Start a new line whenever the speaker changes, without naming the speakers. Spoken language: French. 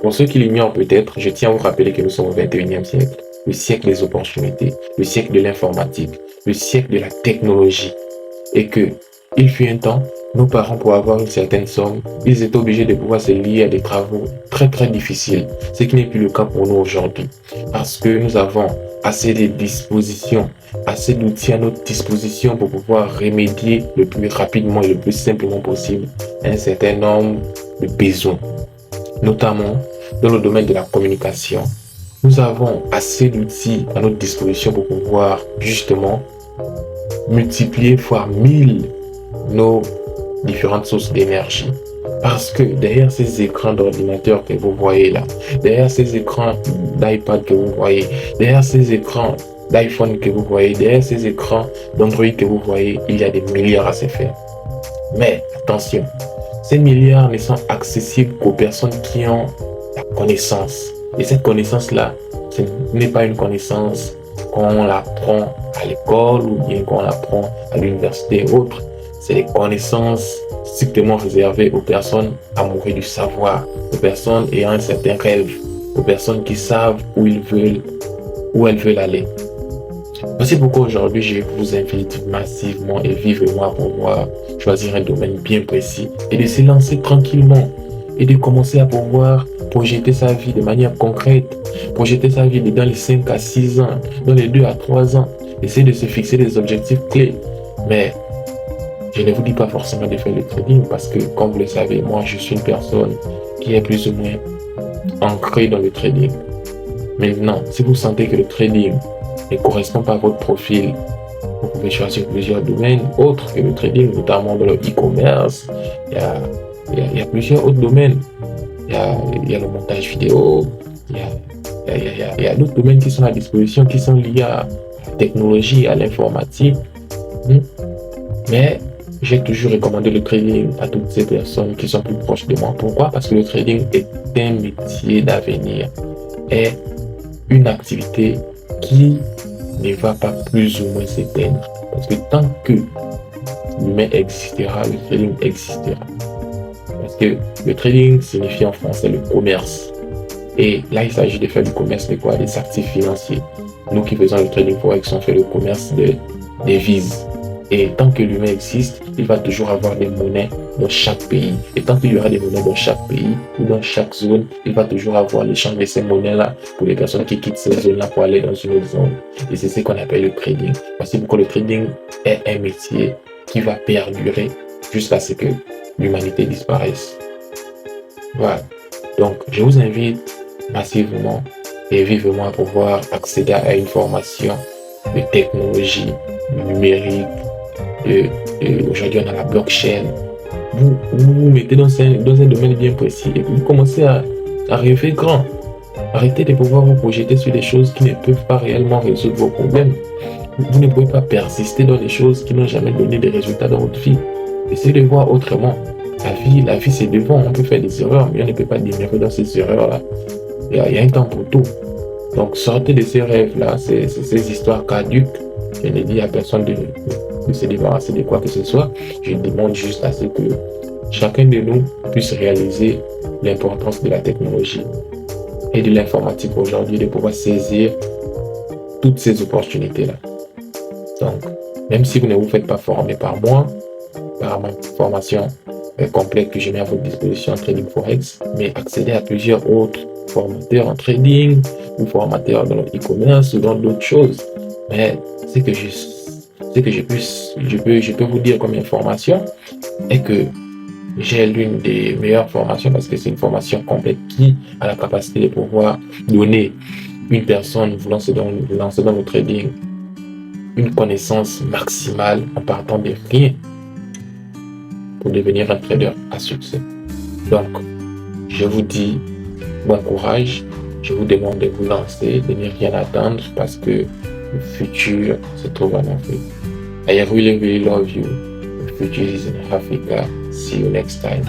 Pour ceux qui l'ignorent peut-être, je tiens à vous rappeler que nous sommes au 21e siècle, le siècle des opportunités, le siècle de l'informatique, le siècle de la technologie. Et que, il fut un temps, nos parents, pour avoir une certaine somme, ils étaient obligés de pouvoir se lier à des travaux très très difficiles, ce qui n'est plus le cas pour nous aujourd'hui. Parce que nous avons assez de dispositions, assez d'outils à notre disposition pour pouvoir remédier le plus rapidement et le plus simplement possible à un certain nombre de besoins, notamment dans le domaine de la communication. Nous avons assez d'outils à notre disposition pour pouvoir justement multiplier fois 1000 nos différentes sources d'énergie. Parce que derrière ces écrans d'ordinateur que vous voyez là, derrière ces écrans d'iPad que vous voyez, derrière ces écrans d'iPhone que vous voyez, derrière ces écrans d'Android que vous voyez, il y a des milliards à se faire. Mais attention, ces milliards ne sont accessibles qu'aux personnes qui ont la connaissance. Et cette connaissance-là, ce n'est pas une connaissance qu'on l'apprend à l'école ou bien qu'on l'apprend à l'université ou autre. C'est des connaissances strictement réservées aux personnes amoureuses du savoir, aux personnes ayant un certain rêve, aux personnes qui savent où elles veulent aller. Voici pourquoi aujourd'hui je vous invite massivement et vivement à pouvoir choisir un domaine bien précis et de se lancer tranquillement et de commencer à pouvoir projeter sa vie de manière concrète, projeter sa vie dans les 5 à 6 ans, dans les 2 à 3 ans, essayer de se fixer des objectifs clés. Mais je ne vous dis pas forcément de faire le trading parce que, comme vous le savez, moi je suis une personne qui est plus ou moins ancrée dans le trading. Maintenant, si vous sentez que le trading ne correspond pas à votre profil, vous pouvez choisir plusieurs domaines autres que le trading, notamment dans le e-commerce. Il y a plusieurs autres domaines. Il y a le montage vidéo, il y a d'autres domaines qui sont à disposition, qui sont liés à la technologie, à l'informatique. Mais j'ai toujours recommandé le trading à toutes ces personnes qui sont plus proches de moi. Pourquoi? Parce que le trading est un métier d'avenir, est une activité qui ne va pas plus ou moins s'éteindre. Parce que tant que l'humain existera, le trading existera. Parce que le trading signifie en français le commerce. Et là, il s'agit de faire du commerce de quoi? Des actifs financiers. Nous qui faisons le trading forex, on fait le commerce des devises. Et tant que l'humain existe, il va toujours avoir des monnaies dans chaque pays. Et tant qu'il y aura des monnaies dans chaque pays ou dans chaque zone, il va toujours avoir l'échange de ces monnaies-là pour les personnes qui quittent ces zones-là pour aller dans une autre zone. Et c'est ce qu'on appelle le trading. Voici pourquoi le trading est un métier qui va perdurer jusqu'à ce que l'humanité disparaisse. Voilà. Donc, je vous invite massivement et vivement à pouvoir accéder à une formation de technologie numérique. Aujourd'hui, on a la blockchain. Vous vous mettez dans un domaine bien précis et vous commencez à rêver grand. Arrêtez de pouvoir vous projeter sur des choses qui ne peuvent pas réellement résoudre vos problèmes. Vous ne pouvez pas persister dans des choses qui n'ont jamais donné de résultats dans votre vie. Essayez de voir autrement. La vie c'est devant. On peut faire des erreurs, mais on ne peut pas demeurer dans ces erreurs-là. Il y a un temps pour tout. Donc sortez de ces rêves-là, ces histoires caduques. Je ne dis à personne de se débarrasser de quoi que ce soit. Je demande juste à ce que chacun de nous puisse réaliser l'importance de la technologie et de l'informatique aujourd'hui, de pouvoir saisir toutes ces opportunités-là. Donc, même si vous ne vous faites pas former par moi, par ma formation complète que je mets à votre disposition en trading forex, mais accéder à plusieurs autres formateurs en trading ou formateurs dans le e-commerce ou dans d'autres choses. Mais ce que je peux vous dire comme information est que j'ai l'une des meilleures formations parce que c'est une formation complète qui a la capacité de pouvoir donner une personne voulant se lancer dans le trading une connaissance maximale en partant de rien pour devenir un trader à succès. Donc, je vous dis bon courage, je vous demande de vous lancer, de ne rien attendre parce que le futur se trouve en Afrique. I really love you. The future is in Africa. See you next time.